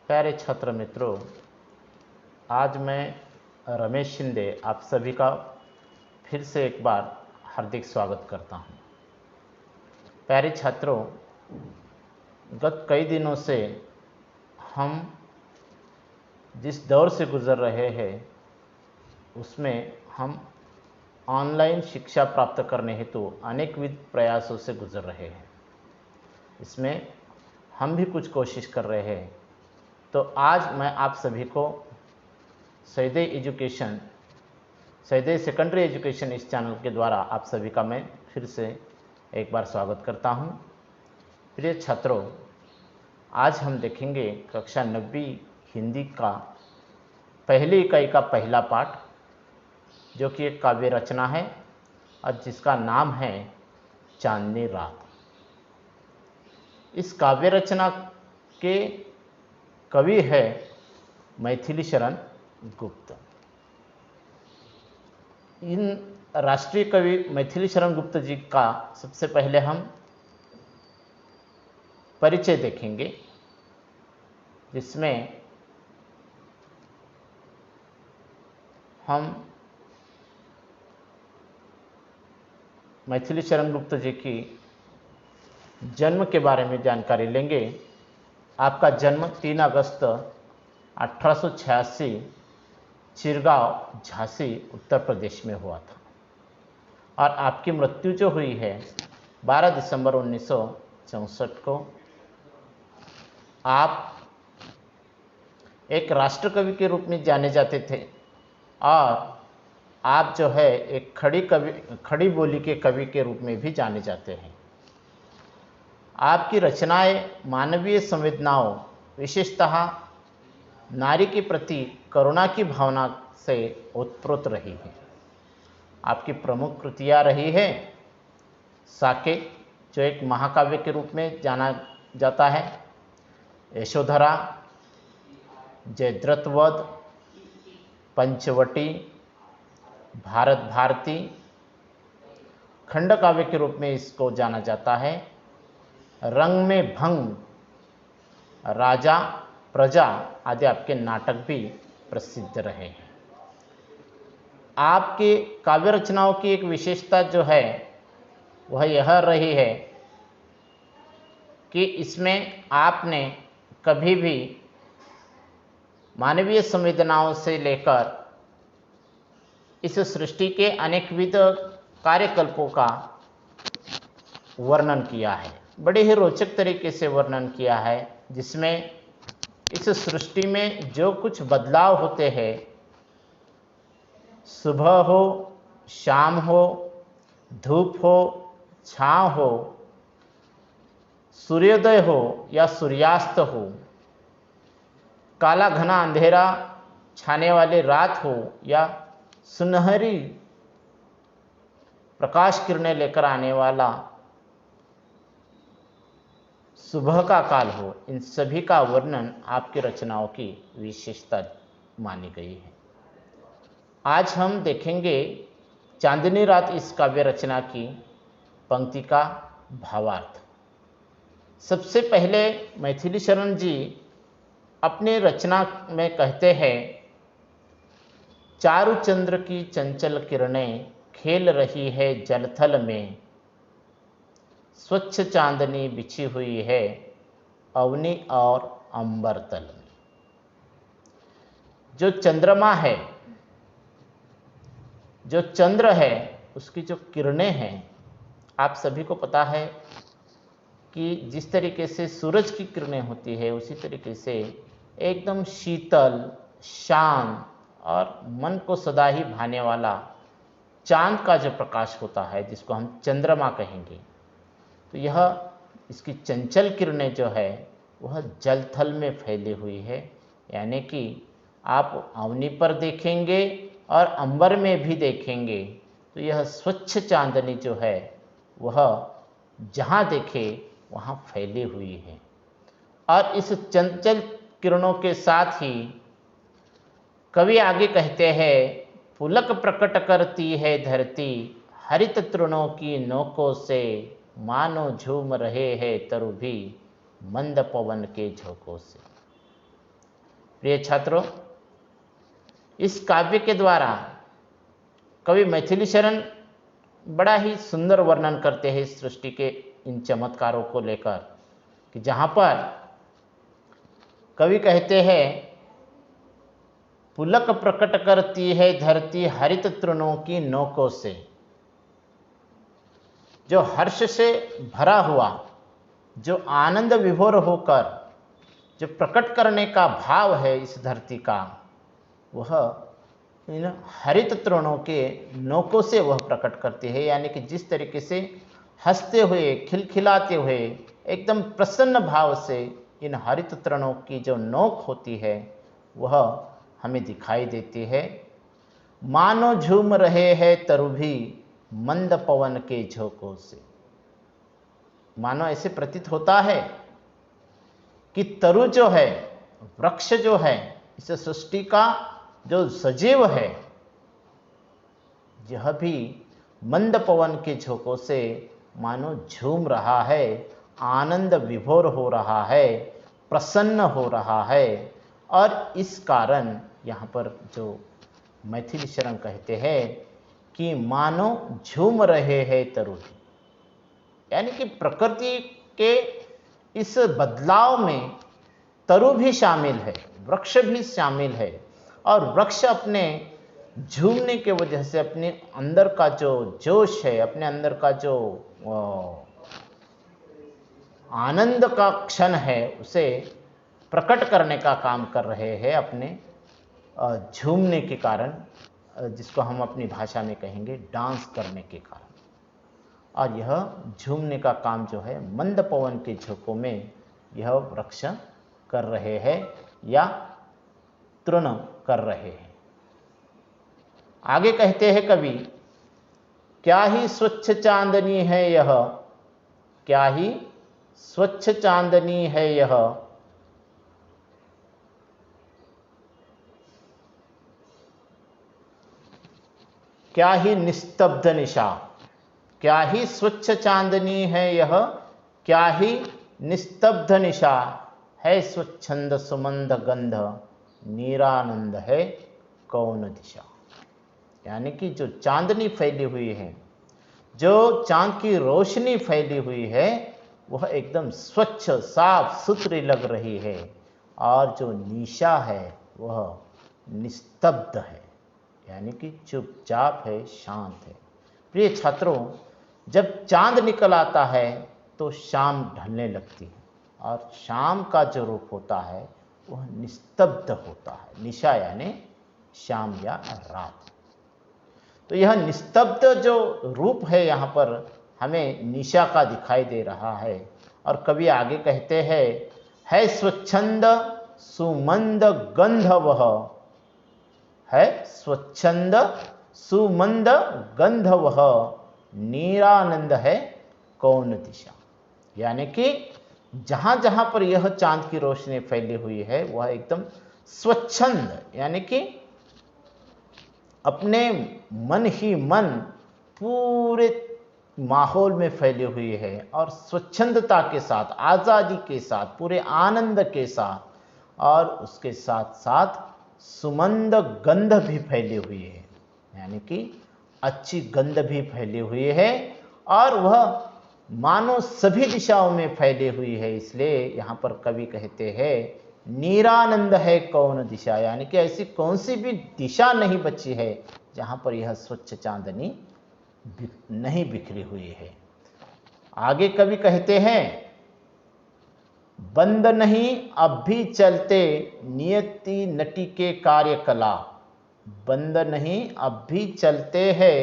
प्यारे छात्र मित्रों, आज मैं रमेश शिंदे आप सभी का फिर से एक बार हार्दिक स्वागत करता हूं। प्यारे छात्रों, गत कई दिनों से हम जिस दौर से गुजर रहे हैं उसमें हम ऑनलाइन शिक्षा प्राप्त करने हेतु अनेकविध प्रयासों से गुजर रहे हैं। इसमें हम भी कुछ कोशिश कर रहे हैं। तो आज मैं आप सभी को सैदय सेकेंडरी एजुकेशन इस चैनल के द्वारा आप सभी का मैं फिर से एक बार स्वागत करता हूं। प्रिय छात्रों, आज हम देखेंगे कक्षा 9वीं हिंदी का पहली इकाई का पहला पाठ, जो कि एक काव्य रचना है और जिसका नाम है चांदनी रात। इस काव्य रचना के कवि है मैथिली शरण गुप्त। इन राष्ट्रीय कवि मैथिली शरण गुप्त जी का सबसे पहले हम परिचय देखेंगे, जिसमें हम मैथिली शरण गुप्त जी की जन्म के बारे में जानकारी लेंगे। आपका जन्म 3 अगस्त 1886 चिरगांव, झांसी, उत्तर प्रदेश में हुआ था और आपकी मृत्यु जो हुई है 12 दिसंबर 1964 को। आप एक राष्ट्रकवि के रूप में जाने जाते थे और आप जो है एक खड़ी बोली के कवि के रूप में भी जाने जाते हैं। आपकी रचनाएं मानवीय संवेदनाओं, विशेषतः नारी के प्रति करुणा की भावना से ओतप्रोत रही है। आपकी प्रमुख कृतियाँ रही है साकेत, जो एक महाकाव्य के रूप में जाना जाता है, यशोधरा, जयद्रथवध, पंचवटी, भारत भारती, खंड काव्य के रूप में इसको जाना जाता है, रंग में भंग, राजा, प्रजा आदि आपके नाटक भी प्रसिद्ध रहे हैं। आपके काव्य रचनाओं की एक विशेषता जो है वह यह रही है कि इसमें आपने कभी भी मानवीय संवेदनाओं से लेकर इस सृष्टि के अनेकविध कार्यकल्पों का वर्णन किया है। बड़े ही रोचक तरीके से वर्णन किया है, जिसमें इस सृष्टि में जो कुछ बदलाव होते हैं, सुबह हो, शाम हो, धूप हो, छाँव हो, सूर्योदय हो या सूर्यास्त हो, काला घना अंधेरा छाने वाली रात हो या सुनहरी प्रकाश किरणें लेकर आने वाला सुबह का काल हो, इन सभी का वर्णन आपकी रचनाओं की विशेषता मानी गई है। आज हम देखेंगे चांदनी रात इस काव्य रचना की पंक्ति का भावार्थ। सबसे पहले मैथिली शरण जी अपनी रचना में कहते हैं, चारु चंद्र की चंचल किरणें खेल रही है जलथल में, स्वच्छ चांदनी बिछी हुई है अवनी और अंबर तल में। जो चंद्रमा है, जो चंद्र है, उसकी जो किरणें हैं, आप सभी को पता है कि जिस तरीके से सूरज की किरणें होती है उसी तरीके से एकदम शीतल, शांत और मन को सदा ही भाने वाला चांद का जो प्रकाश होता है, जिसको हम चंद्रमा कहेंगे, तो यह इसकी चंचल किरणें जो है वह जल थल में फैली हुई है। यानी कि आप अवनी पर देखेंगे और अंबर में भी देखेंगे तो यह स्वच्छ चांदनी जो है वह जहाँ देखे वहाँ फैली हुई है। और इस चंचल किरणों के साथ ही कवि आगे कहते हैं, पुलक प्रकट करती है धरती हरित तृणों की नोकों से, मानो झूम रहे हैं तरु भी मंद पवन के झोंकों से। प्रिय छात्रों, इस काव्य के द्वारा कवि मैथिली शरण बड़ा ही सुंदर वर्णन करते हैं इस सृष्टि के इन चमत्कारों को लेकर, कि जहाँ पर कवि कहते हैं, पुलक प्रकट करती है धरती हरित तृणों की नोकों से। जो हर्ष से भरा हुआ, जो आनंद विभोर होकर जो प्रकट करने का भाव है इस धरती का, वह इन हरित तृणों के नोकों से वह प्रकट करती है। यानी कि जिस तरीके से हंसते हुए, खिलखिलाते हुए, एकदम प्रसन्न भाव से इन हरित तृणों की जो नोक होती है वह हमें दिखाई देती है। मानो झूम रहे हैं तरु भी मंद पवन के झोंकों से। मानो ऐसे प्रतीत होता है कि तरु जो है, वृक्ष जो है, इस सृष्टि का जो सजीव है, यह भी मंद पवन के झोंकों से मानो झूम रहा है, आनंद विभोर हो रहा है, प्रसन्न हो रहा है। और इस कारण यहाँ पर जो मैथिली शरण कहते हैं कि मानो झूम रहे हैं तरु, यानी कि प्रकृति के इस बदलाव में तरु भी शामिल है, वृक्ष भी शामिल है। और वृक्ष अपने झूमने के वजह से अपने अंदर का जो जोश है, अपने अंदर का जो आनंद का क्षण है, उसे प्रकट करने का काम कर रहे हैं अपने झूमने के कारण, जिसको हम अपनी भाषा में कहेंगे डांस करने के कारण। और यह झूमने का काम जो है मंद पवन के झोंकों में यह वृक्ष कर रहे हैं या तृण कर रहे हैं। आगे कहते हैं कवि, क्या ही स्वच्छ चांदनी है यह, क्या ही स्वच्छ चांदनी है यह, क्या ही निस्तब्ध निशा। क्या ही स्वच्छ चांदनी है यह, क्या ही निस्तब्ध निशा, है स्वच्छंद सुमंद गंध, नीरानंद है कौन दिशा। यानी कि जो चांदनी फैली हुई है, जो चांद की रोशनी फैली हुई है, वह एकदम स्वच्छ साफ सुथरी लग रही है, और जो निशा है वह निस्तब्ध है, यानी कि चुपचाप है, शांत है। प्रिय छात्रों, जब चांद निकल आता है तो शाम ढलने लगती है, और शाम का जो रूप होता है वह निस्तब्ध होता है। निशा यानी शाम या रात। तो यह निस्तब्ध जो रूप है यहाँ पर हमें निशा का दिखाई दे रहा है। और कवि आगे कहते हैं, है स्वच्छंद सुमंद गंध वह, है स्वच्छंद सुमंद गंध वह, नीरानंद है कौन दिशा। यानी कि जहां जहां पर यह चांद की रोशनी फैली हुई है वह एकदम स्वच्छंद, यानी कि अपने मन ही मन पूरे माहौल में फैली हुई है, और स्वच्छंदता के साथ, आज़ादी के साथ, पूरे आनंद के साथ, और उसके साथ साथ सुमंद गंध भी फैली हुई है, यानी कि अच्छी गंध भी फैली हुई है, और वह मानो सभी दिशाओं में फैली हुई है। इसलिए यहाँ पर कवि कहते हैं, नीरानंद है कौन दिशा, यानी कि ऐसी कौन सी भी दिशा नहीं बची है जहाँ पर यह स्वच्छ चांदनी नहीं बिखरी हुई है। आगे कवि कहते हैं, बंद नहीं अब भी चलते नियति नटी के कार्यकलाप, बंद नहीं अब भी चलते हैं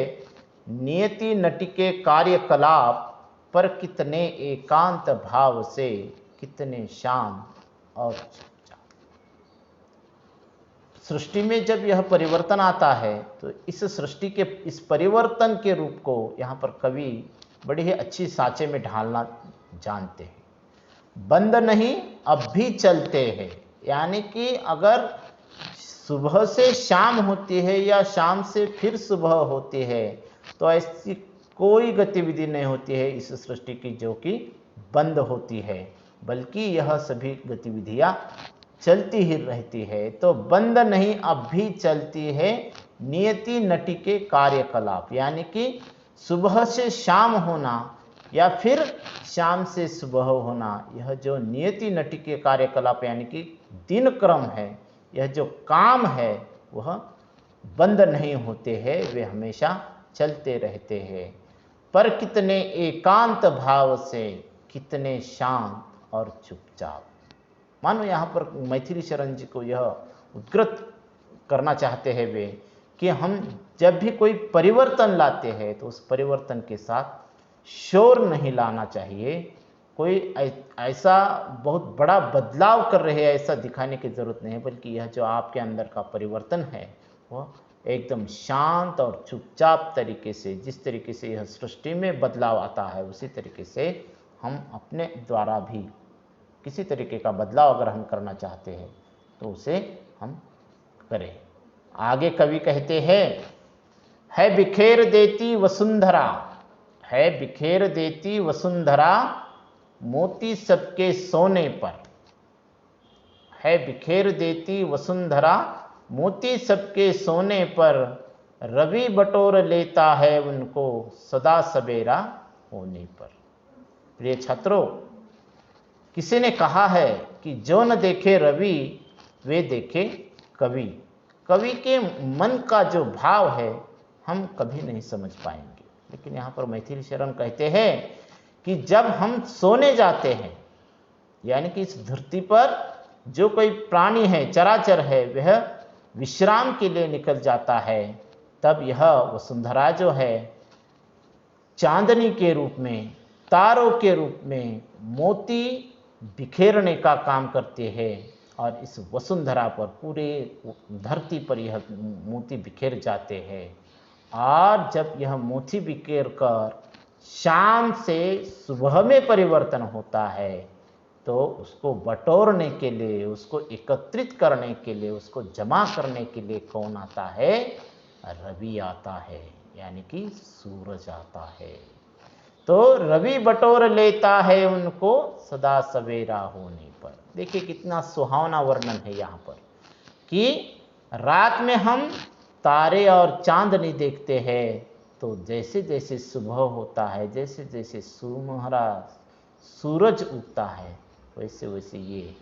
नियति नटी के कार्यकलाप, पर कितने एकांत भाव से, कितने शांत और चुपचाप। सृष्टि में जब यह परिवर्तन आता है तो इस सृष्टि के इस परिवर्तन के रूप को यहाँ पर कवि बड़ी ही अच्छी साँचे में ढालना जानते हैं। बंद नहीं अब भी चलते हैं, यानी कि अगर सुबह से शाम होती है या शाम से फिर सुबह होती है, तो ऐसी कोई गतिविधि नहीं होती है इस सृष्टि की जो कि बंद होती है, बल्कि यह सभी गतिविधियां चलती ही रहती है, तो बंद नहीं अब भी चलती है नियति नटी के कार्यकलाप। यानी कि सुबह से शाम होना या फिर शाम से सुबह होना, यह जो नियति नटी के कार्यकलाप यानी कि दिन क्रम है, यह जो काम है वह बंद नहीं होते हैं, वे हमेशा चलते रहते हैं। पर कितने एकांत भाव से, कितने शांत और चुपचाप। मानो यहाँ पर मैथिली शरण जी को यह उद्गृत करना चाहते हैं वे कि हम जब भी कोई परिवर्तन लाते हैं तो उस परिवर्तन के साथ शोर नहीं लाना चाहिए। कोई ऐसा बहुत बड़ा बदलाव कर रहे हैं ऐसा दिखाने की जरूरत नहीं है, बल्कि यह जो आपके अंदर का परिवर्तन है वह एकदम शांत और चुपचाप तरीके से, जिस तरीके से यह सृष्टि में बदलाव आता है उसी तरीके से हम अपने द्वारा भी किसी तरीके का बदलाव अगर हम करना चाहते हैं तो उसे हम करें। आगे कवि कहते हैं, है बिखेर देती वसुंधरा, है बिखेर देती वसुंधरा मोती सबके सोने पर, है बिखेर देती वसुंधरा मोती सबके सोने पर, रवि बटोर लेता है उनको सदा सवेरा होने पर। प्रिय छात्रों, किसी ने कहा है कि जो न देखे रवि वे देखे कवि। कवि के मन का जो भाव है हम कभी नहीं समझ पाएंगे, लेकिन यहाँ पर मैथिली शरण कहते हैं कि जब हम सोने जाते हैं, यानी कि इस धरती पर जो कोई प्राणी है, चराचर है, वह विश्राम के लिए निकल जाता है, तब यह वसुंधरा जो है चांदनी के रूप में, तारों के रूप में मोती बिखेरने का काम करते हैं और इस वसुंधरा पर, पूरे धरती पर यह मोती बिखेर जाते हैं। और जब यह मोती बिखेर कर शाम से सुबह में परिवर्तन होता है तो उसको बटोरने के लिए, उसको एकत्रित करने के लिए, उसको जमा करने के लिए कौन आता है? रवि आता है, यानी कि सूरज आता है। तो रवि बटोर लेता है उनको सदा सवेरा होने पर। देखिए कितना सुहावना वर्णन है यहाँ पर कि रात में हम तारे और चांदनी देखते हैं, तो जैसे जैसे सुबह होता है, जैसे जैसे सुनहरा सूरज उगता है, वैसे वैसे ये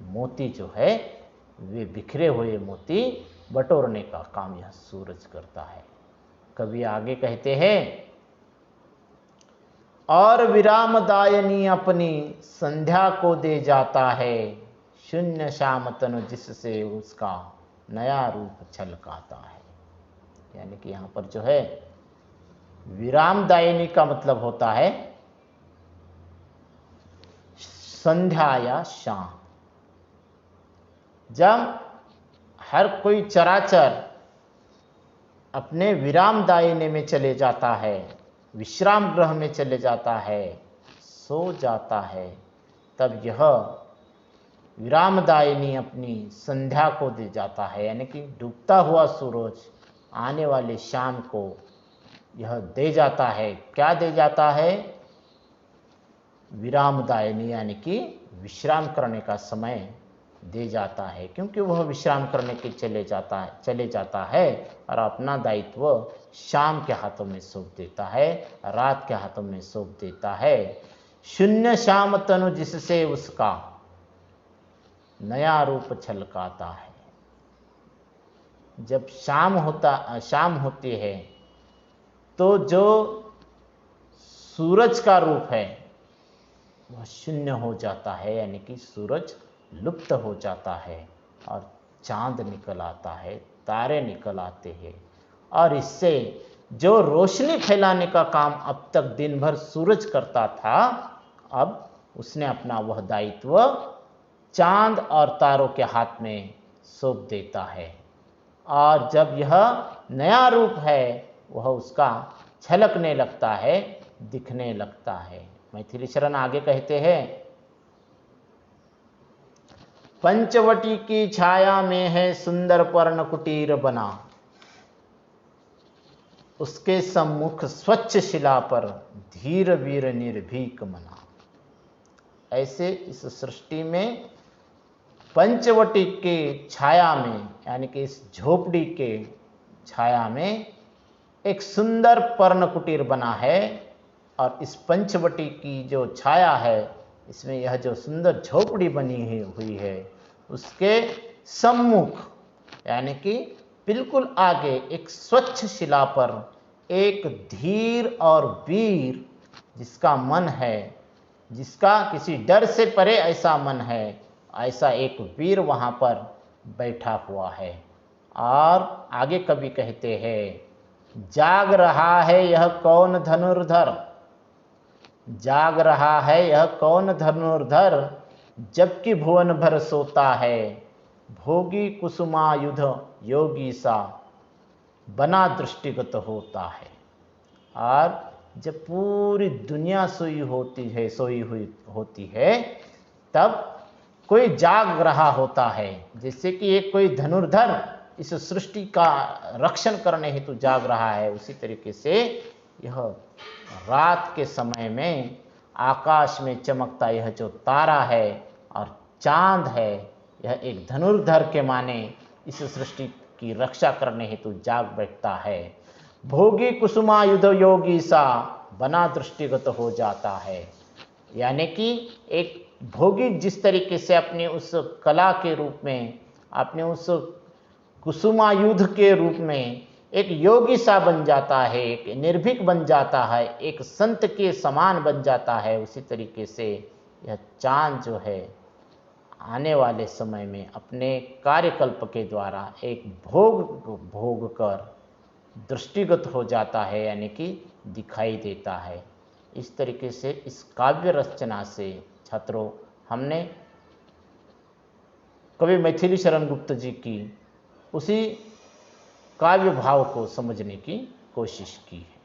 मोती जो है, वे बिखरे हुए मोती बटोरने का काम यह सूरज करता है। कवि आगे कहते हैं, और विराम दायनी अपनी संध्या को दे जाता है, शून्य श्याम तनु जिससे उसका नया रूप छलकाता है। यानी कि यहाँ पर जो है विराम दायनी का मतलब होता है संध्या या शाम। जब हर कोई चराचर अपने विराम दायने में चले जाता है, विश्राम गृह में चले जाता है, सो जाता है, तब यह विरामदायिनी अपनी संध्या को दे जाता है, यानी कि डूबता हुआ सूरज आने वाले शाम को यह दे जाता है। क्या दे जाता है? विरामदायिनी, यानी कि विश्राम करने का समय दे जाता है, क्योंकि वह विश्राम करने के चले जाता है और अपना दायित्व शाम के हाथों में सौंप देता है, रात के हाथों में सौंप देता है। शून्य श्याम तनु जिससे उसका नया रूप छलकाता है। जब शाम होती है तो जो सूरज का रूप है वह शून्य हो जाता है, यानी कि सूरज लुप्त हो जाता है और चांद निकल आता है, तारे निकल आते हैं, और इससे जो रोशनी फैलाने का काम अब तक दिन भर सूरज करता था, अब उसने अपना वह दायित्व चांद और तारों के हाथ में सौंप देता है। और जब यह नया रूप है वह उसका झलकने लगता है, दिखने लगता है। मैथिली शरण आगे कहते हैं, पंचवटी की छाया में है सुंदर पर्ण कुटीर बना, उसके सम्मुख स्वच्छ शिला पर धीर वीर निर्भीक मना। ऐसे इस सृष्टि में पंचवटी के छाया में, यानी कि इस झोपड़ी के छाया में एक सुंदर पर्ण कुटीर बना है। और इस पंचवटी की जो छाया है, इसमें यह जो सुंदर झोपड़ी बनी हुई है, उसके सम्मुख यानी कि बिल्कुल आगे एक स्वच्छ शिला पर एक धीर और वीर, जिसका मन है, जिसका किसी डर से परे ऐसा मन है, ऐसा एक वीर वहाँ पर बैठा हुआ है। और आगे कवि कहते हैं, जाग रहा है यह कौन धनुर्धर, जाग रहा है यह कौन धनुर्धर, जबकि भुवन भर सोता है, भोगी कुसुमायुध योगी सा, बना दृष्टिगत होता है। और जब पूरी दुनिया सोई हुई होती है, तब कोई जाग रहा होता है, जैसे कि एक कोई धनुर्धर इस सृष्टि का रक्षण करने हेतु जाग रहा है। उसी तरीके से यह रात के समय में आकाश में चमकता यह जो तारा है और चांद है, यह एक धनुर्धर के माने इस सृष्टि की रक्षा करने हेतु जाग बैठता है। भोगी कुसुमायुध योगी सा, बना दृष्टिगत हो जाता है। यानी कि एक भोगी जिस तरीके से अपने उस कला के रूप में, अपने उस कुसुमायुध के रूप में एक योगी सा बन जाता है, एक निर्भीक बन जाता है, एक संत के समान बन जाता है, उसी तरीके से यह चांद जो है आने वाले समय में अपने कार्यकल्प के द्वारा एक भोग कर दृष्टिगत हो जाता है, यानी कि दिखाई देता है। इस तरीके से इस काव्य रचना से छात्रों हमने कवि मैथिली शरण गुप्त जी की उसी काव्य भाव को समझने की कोशिश की है।